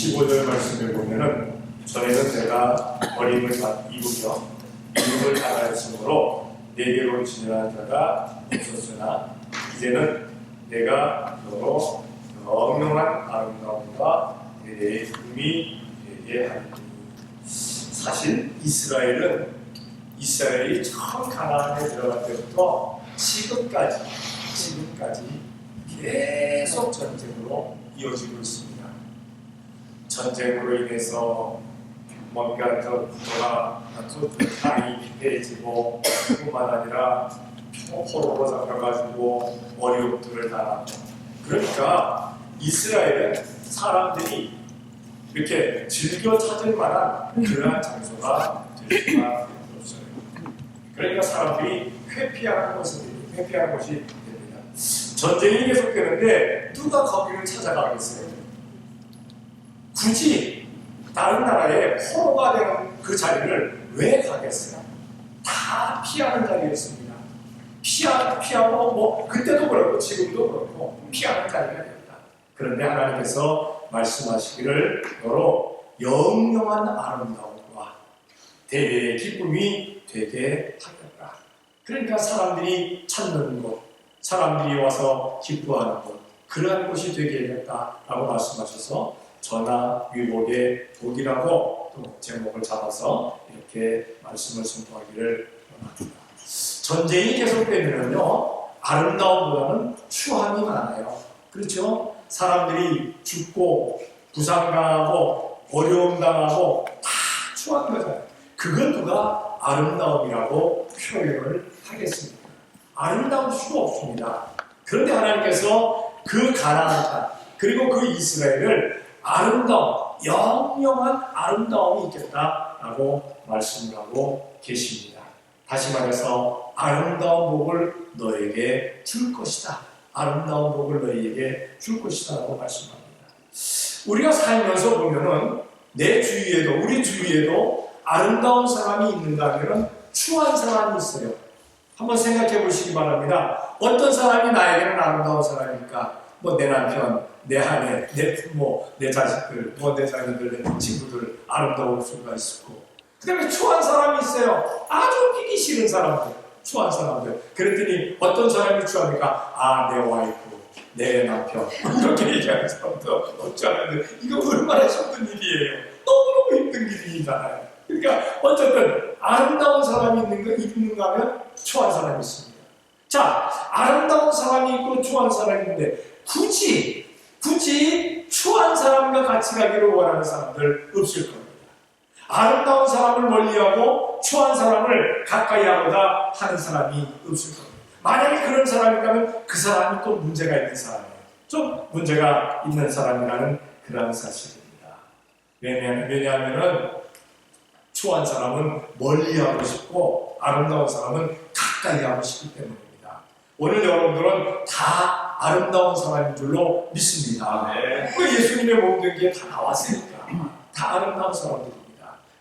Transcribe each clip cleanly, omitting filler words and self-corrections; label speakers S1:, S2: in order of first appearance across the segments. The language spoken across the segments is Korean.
S1: 15절 말씀을 보면은 전에는 내가 어림을 입으며 이름을 따라했으므로 내게로 지나간 자가 없었으나 이제는 내가 너로 영롱한 아름다움과 내 이름이 되게 하리니. 사실 이스라엘이 처음 가나안에 들어갈 때부터 지금까지 계속 전쟁으로 이어지고 있습니다. 전쟁으로 인해서 뭔가 더 부도가 땅이 피폐해지고 뿐만 아니라 포로로 잡혀가지고 어려움들을 당하고, 그러니까 이스라엘은 사람들이 이렇게 즐겨 찾을 만한 그러한 장소가 될 수가 없어요. 그러니까 사람들이 회피하는 것이 됩니다. 전쟁이 계속되는데 누가 거기를 찾아가겠어요? 굳이 다른 나라에 포로가 되는 그 자리를 왜 가겠어요? 다 피하는 자리였습니다. 피하고 그때도 그렇고 지금도 그렇고 피하는 자리가 됩니다. 그런데 하나님께서 말씀하시기를 너로 영영한 아름다움과 대대의 기쁨이 되게 하겠다. 그러니까 사람들이 찾는 곳, 사람들이 와서 기뻐하는 곳, 그러한 곳이 되게 하겠다라고 말씀하셔서 전하 위복의 복이라고 또 제목을 잡아서 이렇게 말씀을 선포하기를 원합니다. 전쟁이 계속되면요, 아름다움보다는 추함이 많아요. 그렇죠? 사람들이 죽고 부상당하고 어려움 당하고 다 추한 거잖아요. 그걸 누가 아름다움이라고 표현을 하겠습니까? 아름다울 수가 없습니다. 그런데 하나님께서 그 가나안 땅 그리고 그 이스라엘을 영영한 아름다움이 있겠다라고 말씀을 하고 계십니다. 다시 말해서 아름다운 복을 너에게 줄 것이다. 아름다운 복을 너에게 줄 것이다 라고 말씀합니다. 우리가 살면서 보면은 우리 주위에도 아름다운 사람이 있는가 하면은 추한 사람이 있어요. 한번 생각해 보시기 바랍니다. 어떤 사람이 나에게는 아름다운 사람입니까? 내 남편, 내 아내, 내 부모, 내 자식들, 내 자녀들, 내 친구들 아름다울 수가 있고, 그 다음에 추한 사람이 있어요. 아주 피기 싫은 사람들, 추한 사람들. 그랬더니 어떤 사람이 추합니까? 내 와이프, 내 남편, 이렇게 얘기하는 사람도 없지 않은데 이거 얼마나 힘든 일이에요. 너무너무 힘든 일이잖아요. 그러니까 어쨌든 아름다운 사람이 있는가 하면 추한 사람이 있습니다. 자, 아름다운 사람이 있고 추한 사람이 있는데 굳이 추한 사람과 같이 가기를 원하는 사람들 없을 겁니다. 아름다운 사람을 멀리하고 추한 사람을 가까이 하고자 하는 사람이 없을 겁니다. 만약에 그런 사람이 있다면 그 사람이 또 문제가 있는 사람이에요. 좀 문제가 있는 사람이라는 그런 사실입니다. 왜냐하면 추한 사람은 멀리하고 싶고 아름다운 사람은 가까이 하고 싶기 때문입니다. 오늘 여러분들은 다 아름다운 사람인 줄로 믿습니다. 그 예수님의 몸된 게 다 나왔으니까 다 아름다운 사람들입니다.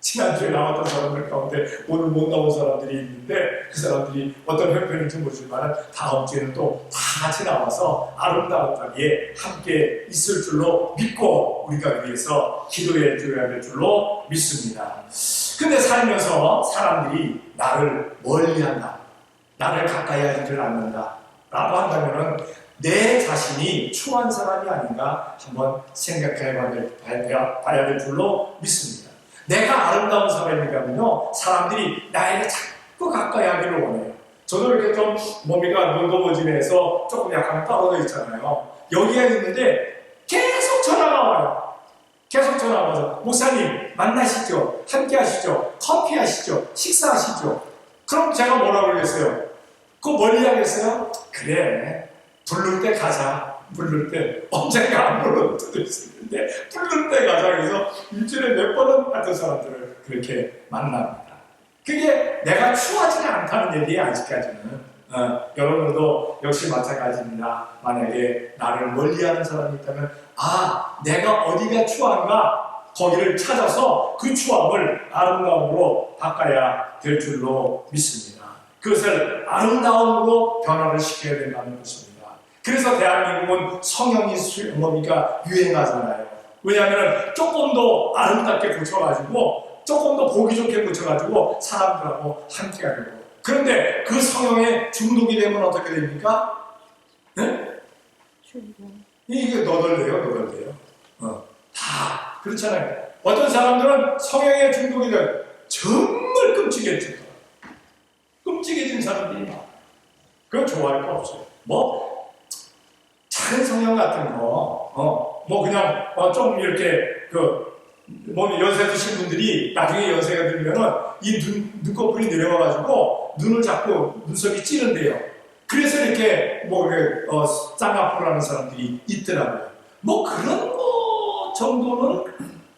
S1: 지난주에 나왔던 사람들 가운데 오늘 못 나온 사람들이 있는데 그 사람들이 어떤 형편인지 모르지만 다음 주에는 또 다 같이 나와서 아름다운 자리에 함께 있을 줄로 믿고 우리가 위해서 기도해 줘야 될 줄로 믿습니다. 근데 살면서 사람들이 나를 멀리한다, 나를 가까이 하지를 않는다 라고 한다면 내 자신이 추한 사람이 아닌가 한번 생각해 봐야 될 줄로 믿습니다. 내가 아름다운 사람이라면요, 사람들이 나에게 자꾸 가까이 하기를 원해요. 저도 이렇게 좀 몸이가 논도머지내서 조금 약간 떨어져 있잖아요. 여기에 있는데 계속 전화가 와요. 계속 전화가 와서 목사님 만나시죠? 함께 하시죠? 커피 하시죠? 식사하시죠? 그럼 제가 뭐라고 그러겠어요? 그거 멀리 하겠어요? 그래, 부를 때 가자. 부를 때 언젠가 안 부를 때도 있었는데 부를 때 가자. 그래서 일주일에 몇 번은 같은 사람들을 그렇게 만납니다. 그게 내가 추하지는 않다는 얘기예요. 아직까지는. 여러분들도 역시 마찬가지입니다. 만약에 나를 멀리하는 사람이 있다면 내가 어디가 추한가 거기를 찾아서 그 추함을 아름다움으로 바꿔야 될 줄로 믿습니다. 그것을 아름다움으로 변화를 시켜야 된다는 것입니다. 그래서 대한민국은 성형이 유행하잖아요. 왜냐하면 조금 더 아름답게 고쳐가지고 조금 더 보기 좋게 고쳐가지고 사람들하고 함께 하려고. 그런데 그 성형에 중독이 되면 어떻게 됩니까? 네? 이게 너덜대요. 다 그렇잖아요. 어떤 사람들은 성형에 중독이 돼 정말 끔찍해진 사람들이 많아요. 그건 좋아할 거 없어요. 뭐 작은 성형 같은 거, 뭐 그냥 좀 이렇게 뭐 연세 드신 분들이 나중에 연세가 들면은 이 눈꺼풀이 내려와가지고 눈을 자꾸 눈썹이 찌른대요. 그래서 이렇게 뭐 쌍꺼풀을 하는 사람들이 있더라고요. 뭐 그런 거 정도는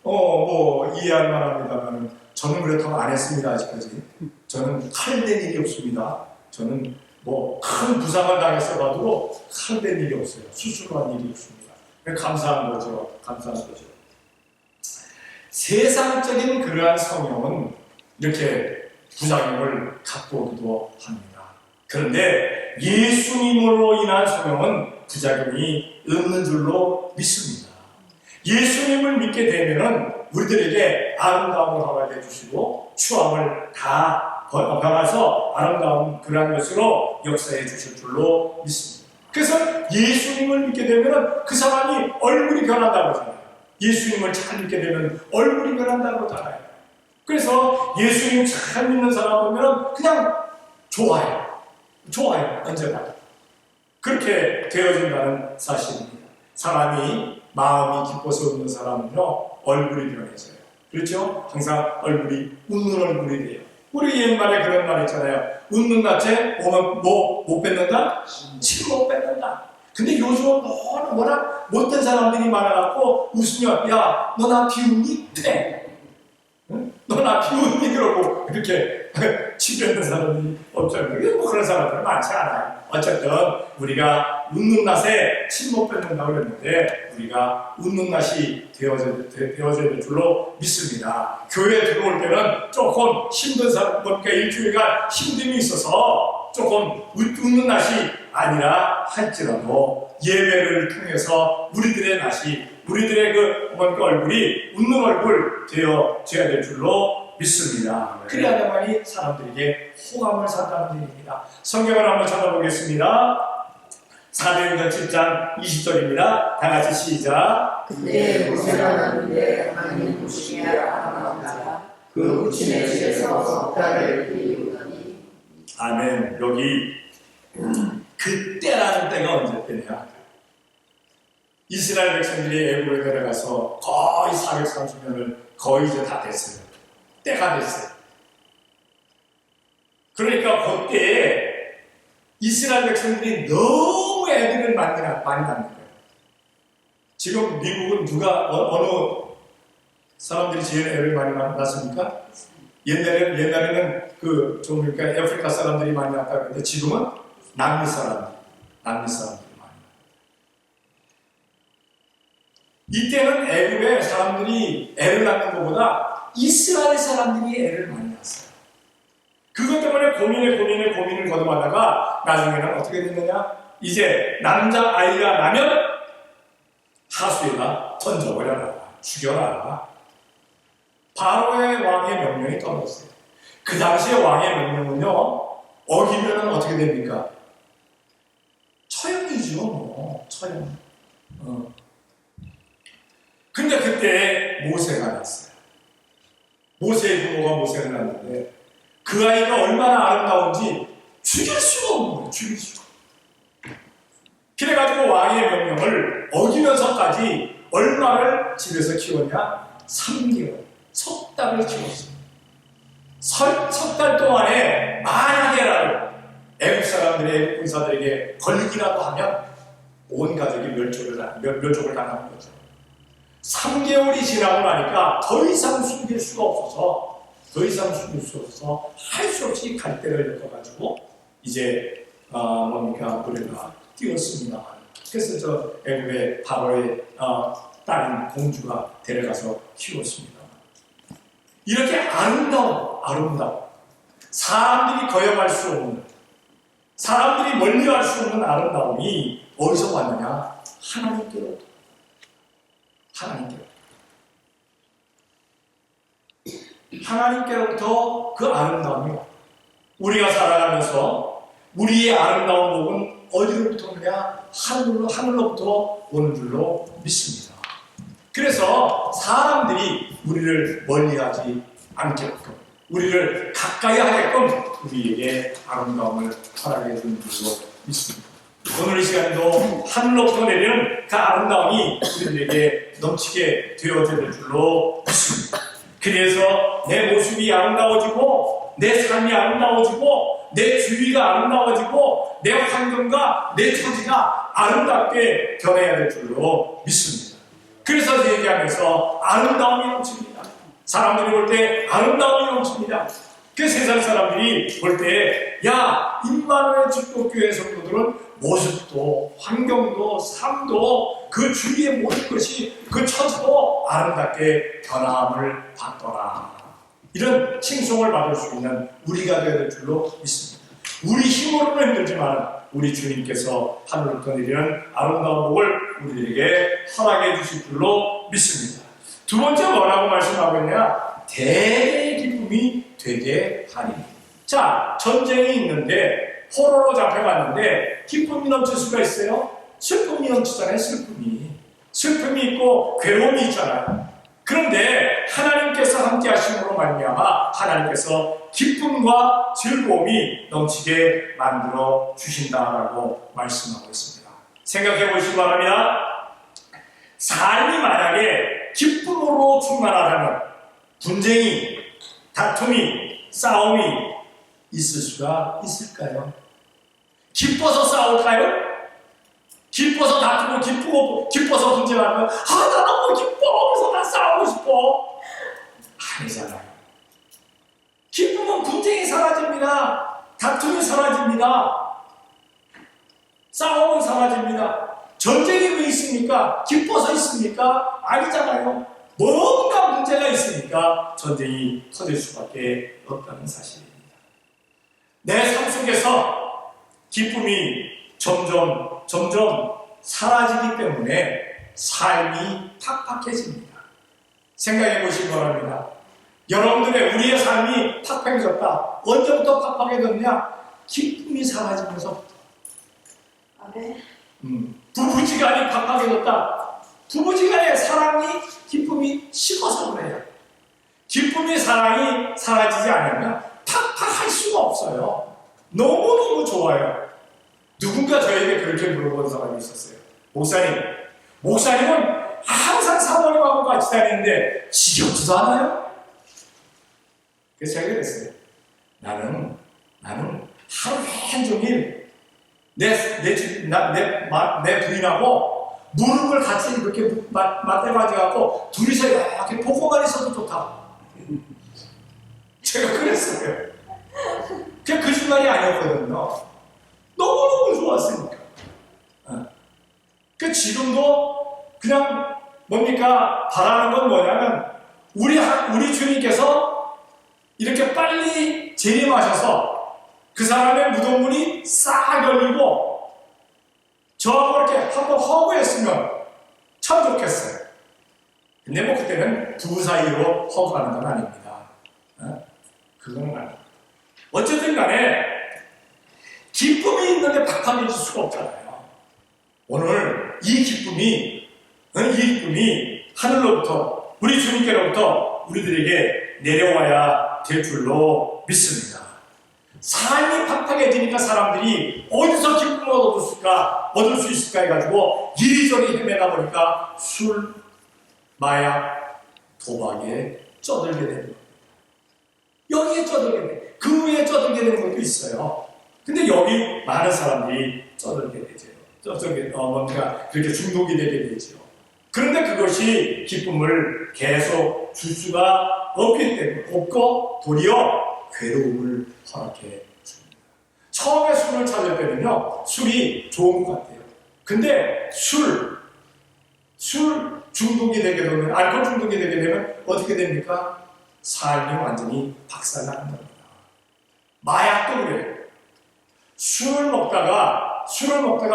S1: 뭐 이해할 만합니다만 저는 그렇다고 안 했습니다. 아직까지. 저는 칼된 일이 없습니다. 저는 뭐 큰 부상을 당했어봐도 칼된 일이 없어요. 수술한 일이 없습니다. 감사한 거죠. 세상적인 그러한 성형은 이렇게 부작용을 갖고 오기도 합니다. 그런데 예수님으로 인한 성형은 부작용이 없는 줄로 믿습니다. 예수님을 믿게 되면은 우리들에게 아름다움을 허락해 주시고 추함을 다 변화서 아름다운 그러한 것으로 역사해 주실 줄로 믿습니다. 그래서 예수님을 믿게 되면은 그 사람이 얼굴이 변한다고 하잖아요. 예수님을 잘 믿게 되면 얼굴이 변한다고 하잖아요. 그래서 예수님 잘 믿는 사람 보면은 그냥 좋아요. 언제나. 그렇게 되어진다는 사실입니다. 사람이 마음이 기뻐서 웃는 사람은요, 얼굴이 변해져요. 그렇죠? 항상 얼굴이 웃는 얼굴이 돼요. 우리 옛말에 그런 말 있잖아요. 웃는 낯에 못 뱉는다? 침 못 뱉는다. 근데 요즘은 워낙 못된 사람들이 많아갖고 웃으면 야, 너 나 비웃니? 그래. 응? 너 나 비웃니? 그러고 이렇게 침 뱉는 사람이 없잖아요. 뭐 그런 사람들은 많지 않아요. 어쨌든 우리가 웃는 낯에 침 못 뱉는다고 그랬는데 우리가 웃는 낯이 되어져야 될 줄로 믿습니다. 교회에 들어올 때는 조금 힘든 사람, 그러니까 일주일간 힘듦이 있어서 조금 웃는 낯이 아니라 할지라도 예배를 통해서 우리들의 낯이, 우리들의 얼굴이 웃는 얼굴 되어져야 될 줄로 믿습니다. 그래야만이 사람들에게 호감을 산다는 얘기입니다. 성경을 한번 찾아보겠습니다. 사도행전 7장 20절입니다. 다 같이 시작.
S2: 그때 모세가 났는데 하나님 보시기에 아름다운 자가 그 부친의 집에서 석 달을 이루더니.
S1: 아멘. 여기 그때라는 때가 언제 때냐? 이스라엘 백성들이 애굽에 내려가서 거의 430년을 거의 이제 다 됐어요. 때가 됐어요. 그러니까 그때에 이스라엘 백성들이 너무 애들을 많이 낳는 거예요. 지금 미국은 어느 사람들이 제일 애를 많이 낳습니까? 옛날에는 그러니까 아프리카 사람들이 많이 낳았다고 했는데 지금은 남미 사람들이 많이 낳아요. 이때는 애굽의 사람들이 애를 낳는 것보다 이스라엘 사람들이 애를 많이 낳았어요. 그것 때문에 고민을 거듭하다가 나중에는 어떻게 됐느냐? 이제 남자 아이가 나면 하수에다 던져버려라, 죽여라. 바로의 왕의 명령이 떨어졌어요. 그 당시에 왕의 명령은요, 어기면은 어떻게 됩니까? 처형이죠, 처형. 근데 그때 모세가 났어요. 모세의 부모가 모세가 났는데 그 아이가 얼마나 아름다운지 죽일 수가 없는 거예요. 죽일 수가. 그래가지고 왕의 명령을 어기면서까지 얼마를 집에서 키웠냐? 3개월. 석 달을 키웠어요. 석 달 동안에 만약에라도 애국 사람들이 애국 군사들에게 걸리기라도 하면 온 가족이 멸족을 당하는 거죠. 3개월이 지나고 나니까 더 이상 숨길 수가 없어서 할 수 없이 갈대를 엮어가지고 이제 노래가 띄웠습니다. 그래서 저 애국의 바로의 딸인 공주가 데려가서 키웠습니다. 이렇게 아름다운 사람들이 거역할 수 없는, 사람들이 멀리할 수 없는 아름다움이 어디서 왔느냐? 하나님께로부터 그 아름다움이 와요. 우리가 살아가면서 우리의 아름다운 복은 어디로부터 오느냐? 하늘로부터 오는 줄로 믿습니다. 그래서 사람들이 우리를 멀리하지 않게끔, 우리를 가까이 하게끔 우리에게 아름다움을 허락해 준 줄로 믿습니다. 오늘 이 시간도 하늘로부터 내리는 그 아름다움이 우리들에게 넘치게 되어야 될 줄로 믿습니다. 그래서 내 모습이 아름다워지고, 내 삶이 아름다워지고, 내 주위가 아름다워지고, 내 환경과 내 처지가 아름답게 변해야 될 줄로 믿습니다. 그래서 얘기하면서 아름다움이 넘칩니다. 사람들이 볼 때 아름다움이 넘칩니다. 그 세상 사람들이 볼 때, 야, 임마누엘 축복교회 성도들은 모습도, 환경도, 삶도, 그 주위의 모든 것이, 그 처지도 아름답게 변함을 받더라. 이런 칭송을 받을 수 있는 우리가 되어야 될 줄로 믿습니다. 우리 힘으로는 힘들지만 우리 주님께서 하늘로부터 내리는 아름다운 복을 우리들에게 허락해 주실 줄로 믿습니다. 두 번째 뭐라고 말씀하고 있냐? 대대의 기쁨이 되게 하리니. 자, 전쟁이 있는데 포로로 잡혀갔는데 기쁨이 넘칠 수가 있어요? 슬픔이 넘치잖아요. 슬픔이 있고 괴로움이 있잖아요. 그런데 하나님께서 함께 하심으로 말미암아 하나님께서 기쁨과 즐거움이 넘치게 만들어 주신다라고 말씀하고 있습니다. 생각해 보시기 바랍니다. 삶이 만약에 기쁨으로 충만하다면 분쟁이, 다툼이, 싸움이 있을 수가 있을까요? 기뻐서 싸울까요? 기뻐서 다투고 기뻐서 분쟁하면 나 너무 기뻐! 그래서 나 싸우고 싶어! 아니잖아요. 기쁨은 분쟁이 사라집니다. 다툼이 사라집니다. 싸움은 사라집니다. 전쟁이 왜 있습니까? 기뻐서 있습니까? 아니잖아요. 뭔가 문제가 있으니까 전쟁이 터질 수밖에 없다는 사실입니다. 내 삶 속에서 기쁨이 점점 사라지기 때문에 삶이 팍팍해집니다. 생각해 보시기 바랍니다. 여러분들의 우리의 삶이 팍팍해졌다. 언제부터 팍팍해졌냐? 기쁨이 사라지면서. 부부지간이 팍팍해졌다. 부부지간의 사랑이 기쁨이 식어서 그래요. 기쁨이 사랑이 사라지지 않으면 팍팍할 수가 없어요. 너무너무 좋아요. 누군가 저에게 그렇게 물어본 사람이 있었어요. 목사님은 항상 사모님하고 같이 다니는데 지겹지도 않아요? 그래서 제가 그랬어요. 나는 하루 종일 내 부인하고 무릎을 같이 이렇게 맞대가지고 둘이서 이렇게 보고만 있어도 좋다. 제가 그랬어요. 그게 거짓말이 아니었거든요. 너무너무 좋았으니까. 그 지금도 그냥 뭡니까? 바라는 건 뭐냐면 우리 주님께서 이렇게 빨리 재림하셔서 그 사람의 무덤문이 싹 열리고 저하고 이렇게 한번 허구했으면 참 좋겠어요. 근데 뭐 그때는 두 사이로 허구하는 건 아닙니다. 그건 아닙니다. 어쨌든 간에 기쁨이 있는데 팍팍해질 수가 없잖아요. 오늘 이 기쁨이 하늘로부터 우리 주님께로부터 우리들에게 내려와야 될 줄로 믿습니다. 삶이 팍팍해지니까 사람들이 어디서 기쁨을 얻을 수 있을까 해가지고 이리저리 헤매다 보니까 술, 마약, 도박에 쩌들게 됩니다. 여기에 쩌들게 돼. 그 위에 쩌들게 되는 것도 있어요. 근데 여기 많은 사람들이 쩌들게 되죠. 뭔가 그렇게 중독이 되게 되죠. 그런데 그것이 기쁨을 계속 줄 수가 없기 때문에 없고 도리어 괴로움을 허락해 줍니다. 처음에 술을 찾을 때는요, 술이 좋은 것 같아요. 근데 술 중독이 되게 되면, 알코올 중독이 되게 되면 어떻게 됩니까? 삶이 완전히 박살나는 겁니다. 마약도 그래요. 술을 먹다가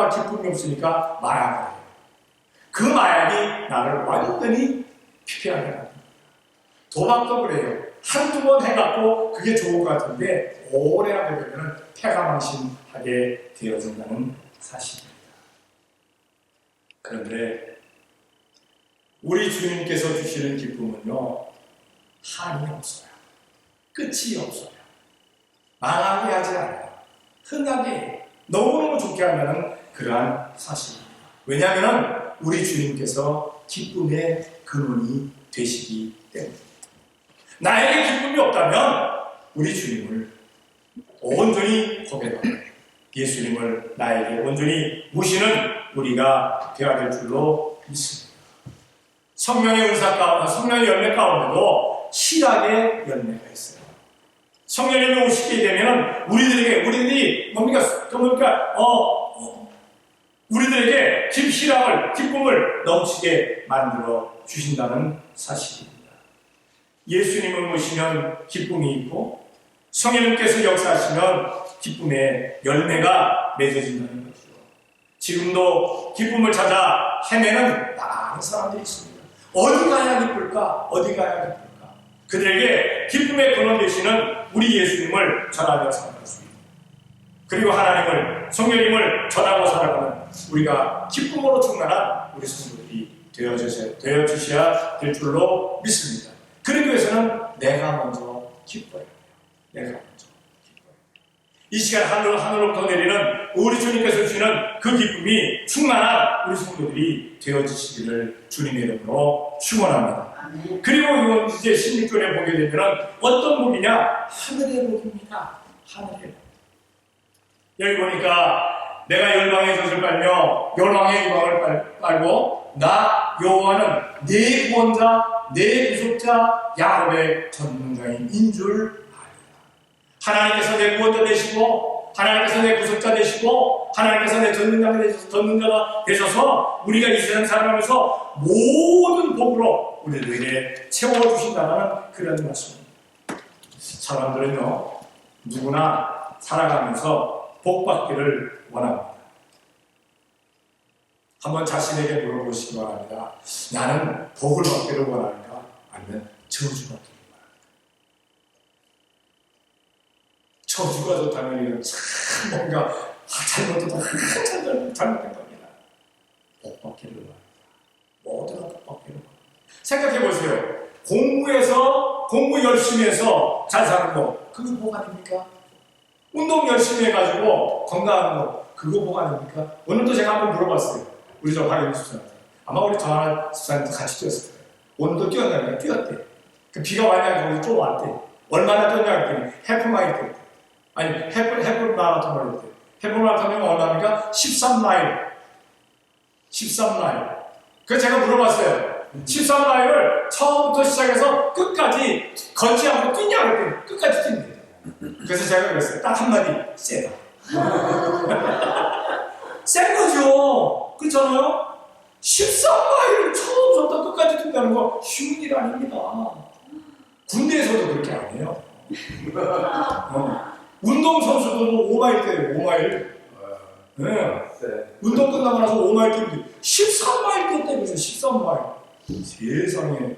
S1: 기쁨이 없으니까 마약을 해요. 그 마약이 나를 완전히 피폐하게 합니다. 도박도 그래요. 한두 번 해갖고 그게 좋은 것 같은데 오래 하게 되면 패가망신하게 되어진다는 사실입니다. 그런데 우리 주님께서 주시는 기쁨은요, 한이 없어요. 끝이 없어요. 망하게 하지 않아요. 흥하게, 너무너무 좋게 한다는 그러한 사실입니다. 왜냐하면 우리 주님께서 기쁨의 근원이 되시기 때문입니다. 나에게 기쁨이 없다면 우리 주님을 온전히 고백하고 예수님을 나에게 온전히 모시는 우리가 되어야 될 줄로 믿습니다. 성령의 은사 가운데, 성령의 열매 가운데도 실학의 열매가 있어요. 성령님이 오시게 되면 우리들이 우리들에게 희락을, 기쁨을 넘치게 만들어 주신다는 사실입니다. 예수님을 모시면 기쁨이 있고 성령님께서 역사하시면 기쁨의 열매가 맺어진다는 것이죠. 지금도 기쁨을 찾아 헤매는 많은 사람들이 있습니다. 어디 가야 기쁠까? 어디 가야 기쁠까? 그들에게 기쁨의 근원 되시는 우리 예수님을 전하며 살아갔습니다. 그리고 하나님을, 성령님을 전하고 살아가는 우리가 기쁨으로 충만한 우리 성도들이 되어주셔야 될 줄로 믿습니다. 그러기 위해서는 내가 먼저 기뻐야 해요. 내가 먼저 기뻐야 해요. 이 시간 하늘로부터 내리는 우리 주님께서 주시는 그 기쁨이 충만한 우리 성도들이 되어주시기를 주님의 이름으로 축원합니다. 그리고 이제 16절에 보게 되면 어떤 복이냐? 하늘의 복입니다. 하늘의 복. 여기 보니까 내가 열방의 젖을 빨며 열방의 유방을 빨고 나 여호와는 네 구원자 내 구속자 야곱의 전능자인 줄 아리라. 하나님께서 내 구원자 되시고 하나님께서 내 구속자 되시고 하나님께서 내 전능자가 되셔서 우리가 이 세상 살아가면서 모든 복으로 우리들에게 채워주신다는 그런 말씀입니다. 사람들은요 누구나 살아가면서 복 받기를 원합니다. 한번 자신에게 물어보시기 바랍니다. 나는 복을 받기를 원하는가? 아니면 저주 받기를 원하는가? 저주가 좋다면 이건 참 뭔가 잘못된 겁니다. 복 받기를 원합니다. 모두가 복 받기를 원합니다. 생각해 보세요. 공부 열심히 해서 잘 사는 거, 그거 복 아닙니까? 운동 열심히 해가지고 건강한 거, 그거 복 아닙니까? 오늘도 제가 한번 물어봤어요. 우리 저 화려한 집사한테. 아마 우리 전화 집사한테 같이 뛰었을 거예요. 오늘도 뛰었냐면 뛰었대. 그 비가 왔냐면 거기 좀 왔대. 얼마나 뛰었냐 했더니 해프마일 때. 아니 해프 마라톤을 했대. 해프 마라톤이면 얼마입니까? 13마일. 13마일. 그래서 제가 물어봤어요. 13마일을 처음부터 시작해서 끝까지 걷지 않고 뛰냐고 했더니 끝까지 뛴대. 그래서 제가 그랬어요. 딱 한마디, 세다. 센 거죠. 그렇잖아요? 13마일을 처음부터 끝까지 뛴다는 거 쉬운 일 아닙니다. 군대에서도 그렇게 안 해요. 운동선수들도 5마일 뛰어요. 5마일. 네. 운동 끝나고 나서 5마일 뛰는데 13마일 뛰었다면서 13마일. 세상에.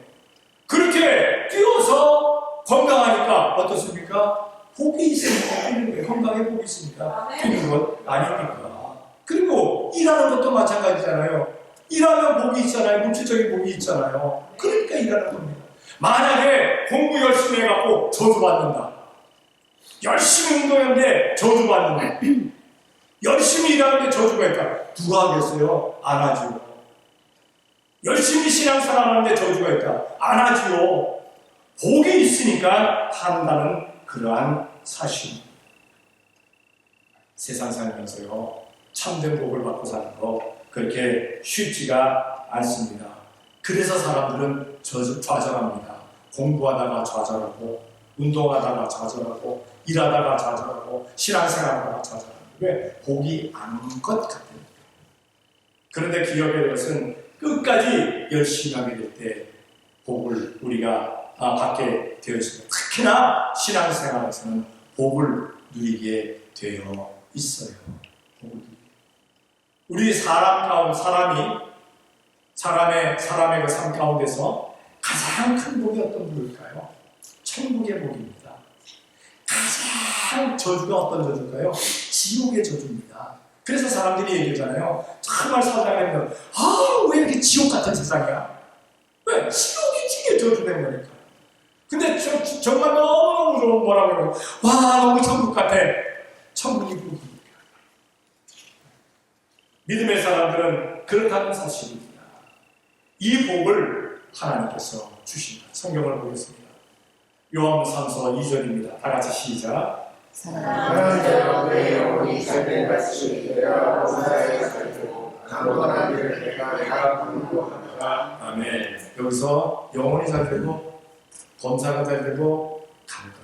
S1: 그렇게 뛰어서 건강하니까 어떻습니까? 복이 있습니다. 건강에 복이 있습니다. 뛰는 것 아닙니까? 그리고 일하는 것도 마찬가지잖아요. 일하면 복이 있잖아요. 물질적인 복이 있잖아요. 그러니까 일하는 겁니다. 만약에 공부 열심히 해갖고 저주받는다. 열심히 운동하는데 저주받는다. 열심히 일하는데 저주가 있다. 누가 하겠어요? 안 하죠. 열심히 신앙생활하는데 저주가 있다. 안 하죠. 복이 있으니까 한다는 그러한 사실. 세상 살면서요 참된 복을 받고 사는 거 그렇게 쉽지가 않습니다. 그래서 사람들은 좌절합니다. 공부하다가 좌절하고 운동하다가 좌절하고 일하다가 좌절하고 신앙생활하다가 좌절합니다. 왜? 복이 안 것 같아요. 그런데 기억의 것은 끝까지 열심히 하게 될 때 복을 우리가 받게 되어 있습니다. 특히나 신앙생활에서는 복을 누리게 되어 있어요. 우리 사람이 사람의 그 삶 가운데서 가장 큰 복이 어떤 복일까요? 천국의 복입니다. 가장 저주가 어떤 저주일까요? 지옥의 저주입니다. 그래서 사람들이 얘기하잖아요. 정말 사장님은 왜 이렇게 지옥 같은 세상이야? 왜? 지옥이 지게 저주된 거니까. 근데 정말 너무너무 좋은 뭐라고 그래요? 와, 너무 천국 같아. 천국이 복이니까. 믿음의 사람들은 그렇다는 사실입니다. 이 복을 하나님께서 주신다. 성경을 보겠습니다. 요한복음 3서 2절입니다. 다 같이 시작.
S2: 사랑하는 자여 내 영혼이 잘된 같이 내가 범사에 살고 강건한 일을 내가 공부하노라.
S1: 아멘. 여기서 영혼이 잘 되고 범사가 잘 되고 강건하다.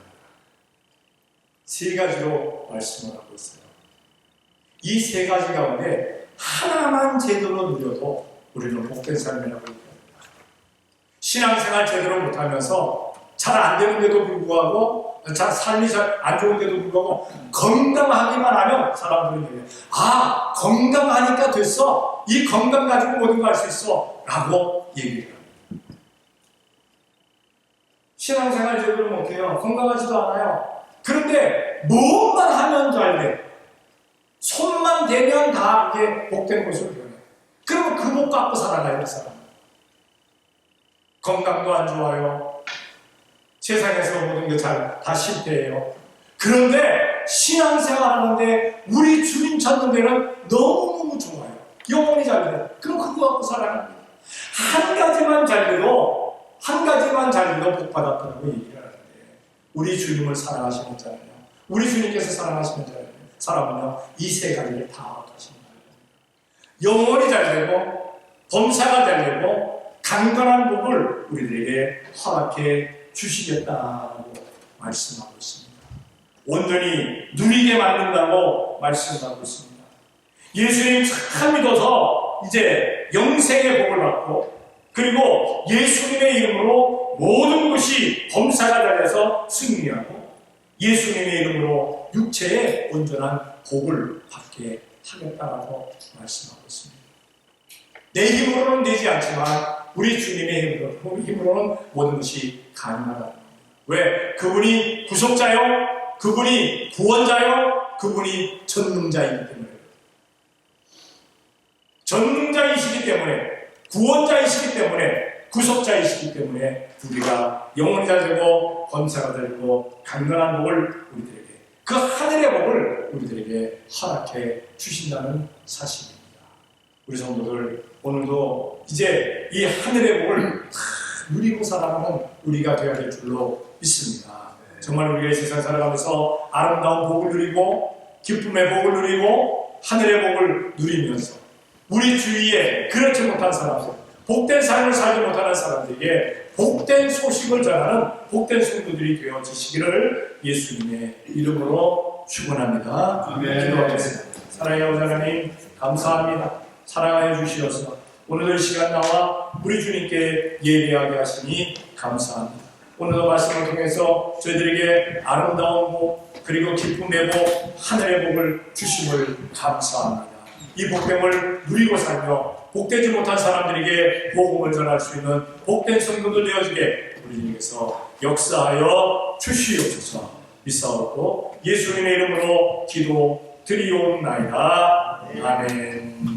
S1: 세 가지로 말씀을 하고 있어요. 이 세 가지 가운데 하나만 제대로 누려도 우리는 복된 삶이라고 얘기합니다. 신앙생활 제대로 못하면서 잘 안 되는데도 불구하고 삶이 잘 안 좋은데도 불구하고 건강하기만 하면 사람들은 얘기해요. 건강하니까 됐어. 이 건강 가지고 모든 걸 할 수 있어. 라고 얘기를 합니다. 신앙생활 제대로 못해요. 건강하지도 않아요. 그런데 무엇만 하면 잘 돼. 손만 대면 다 그게 복된 것으로 변해. 그러면 그 복 갖고 살아가요, 그 사람은. 건강도 안 좋아요. 세상에서 모든 게 다 실패해요. 그런데 신앙생활 하는데 우리 주님 찾는 데는 너무너무 좋아요. 영혼이 잘 돼요. 그럼 그거 갖고 살아갑니다. 한 가지만 잘 돼도 복 받았다고 얘기를 하는데 우리 주님을 사랑하시는 자는요. 우리 주님께서 사랑하시는 사람은요. 이 세 가지를 다 얻으시는 거예요. 영혼이 잘 되고 범사가 잘 되고 강건한 복을 우리들에게 허락해 주시겠다고 말씀하고 있습니다. 온전히 누리게 만든다고 말씀하고 있습니다. 예수님 참 믿어서 이제 영생의 복을 받고 그리고 예수님의 이름으로 모든 것이 범사가 잘 돼서 승리하고 예수님의 이름으로 육체의 온전한 복을 받게 하겠다고 말씀하고 있습니다. 내 힘으로는 되지 않지만 우리 주님의 힘으로는 모든 것이 가능하다. 왜? 그분이 구속자요, 그분이 구원자요, 그분이 전능자이기 때문에. 전능자이시기 때문에, 구원자이시기 때문에, 구속자이시기 때문에 우리가 영혼이 잘 되고 범사가 되고 강건한 복을 우리들에게, 그 하늘의 복을 우리들에게 허락해 주신다는 사실입니다. 우리 성도들 오늘도 이제 이 하늘의 복을 누리고 살아가는 우리가 되어야 될 줄로 믿습니다. 정말 우리가 이 세상 살아가면서 아름다운 복을 누리고 기쁨의 복을 누리고 하늘의 복을 누리면서 우리 주위에 그렇지 못한 사람들, 복된 삶을 살지 못하는 사람들에게 복된 소식을 전하는 복된 성도들이 되어지시기를 예수님의 이름으로 축원합니다. 기도하겠습니다. 사랑하는 하나님 감사합니다. 사랑하여 주시어서 오늘도 이 시간 나와 우리 주님께 예배하게 하시니 감사합니다. 오늘도 말씀을 통해서 저희들에게 아름다운 복 그리고 기쁨의 복 하늘의 복을 주심을 감사합니다. 이 복됨을 누리고 살며 복되지 못한 사람들에게 복음을 전할 수 있는 복된 성도들 되어지게 우리 주님께서 역사하여 주시옵소서. 믿사옵고 예수님의 이름으로 기도 드리옵나이다. 아멘.